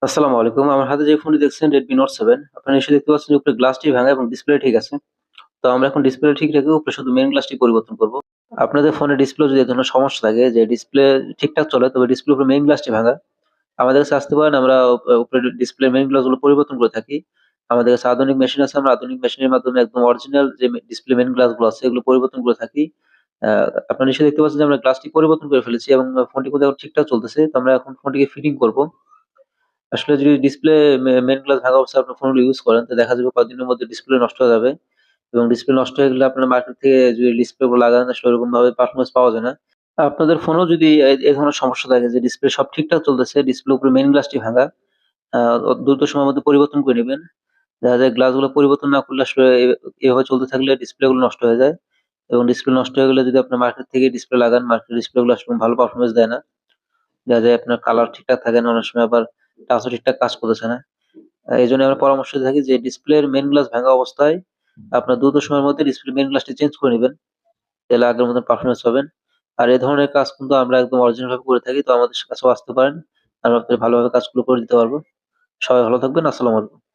আসসালামু আলাইকুম। আমার হাতে যে ফোনটি দেখছেন Redmi Note 7 আপনারা নিশ্চয়ই দেখতে পাচ্ছেন যে উপরে গ্লাসটি ভাঙা এবং ডিসপ্লে ঠিক আছে। তো আমরা এখন ডিসপ্লে ঠিক রেখে উপরে শুধু মেইন গ্লাসটি পরিবর্তন করব। আপনাদের ফোনের ডিসপ্লে যদি এ ধরনের সমস্যা থাকে যে ডিসপ্লে ঠিকঠাক চলে তবে ডিসপ্লের উপরে মেইন গ্লাসটি ভাঙা, আমাদের কাছে আসতে পারেন। আমরা উপরে ডিসপ্লে মেইন গ্লাসগুলো পরিবর্তন করে থাকি। আমাদের কাছে আধুনিক মেশিন আছে। আমরা আধুনিক মেশিনের মাধ্যমে একদম অরিজিনাল যে ডিসপ্লে মেইন গ্লাসগুলো আছে এগুলো পরিবর্তন করে থাকি। আ আপনারা নিশ্চয়ই দেখতে পাচ্ছেন যে আমরা গ্লাসটি পরিবর্তন করে ফেলেছি এবং ফোনটি কিন্তু এখন ঠিকঠাক চলতেছে। তো আমরা এখন ফোনটিকে ফিটিং করব। আসলে যদি ডিসপ্লে মেইন গ্লাস ভাঙা অবস্থায় আপনার ফোনগুলো ইউজ করেন, তো দেখা যাবে কয়েকদিনের মধ্যে ডিসপ্লে নষ্ট হয়ে যাবে এবং ডিসপ্লে নষ্ট হয়ে গেলে আপনার মার্কেট থেকে যদি ডিসপ্লে গুলো লাগান আসলে ওরকমভাবে পারফরম্যান্স পাওয়া যায় না। আপনাদের ফোনেও যদি এই ধরনের সমস্যা থাকে যে ডিসপ্লে সব ঠিকঠাক চলতেছে, ডিসপ্লের উপরে মেইন গ্লাসটি ভাঙা, আ দ্রুত সময়ের মধ্যে পরিবর্তন করে নিবেন। দেখা যায় গ্লাসগুলো পরিবর্তন না করলে আসলে এভাবে চলতে থাকলে ডিসপ্লে গুলো নষ্ট হয়ে যায় এবং ডিসপ্লে নষ্ট হয়ে গেলে যদি আপনার মার্কেট থেকে ডিসপ্লে লাগান, মার্কেটের ডিসপ্লে গুলো আসলে ভালো পারফরম্যান্স দেয় না। দেখা যায় আপনার কালার ঠিকঠাক থাকে না, অনেক সময় আবার টাচও ঠিকঠাক কাজ করতেছে না। এজন্য আমরা পরামর্শ দিয়ে থাকি যে ডিসপ্লের মেইন গ্লাস ভাঙা অবস্থায় আপনার দ্রুত সময়ের মধ্যে ডিসপ্লে মেইন গ্লাসটি চেঞ্জ করে নিবেন। তাহলে আগের মতন পারফরম্যান্স পাবেন। আর এ ধরনের কাজ কিন্তু আমরা একদম অরিজিনাল ভাবে করে থাকি। তো আমাদের কাছেও আসতে পারেন। আমরা আপনাদের ভালোভাবে কাজগুলো করে দিতে পারবো। সবাই ভালো থাকবেন। আসসালামু আলাইকুম।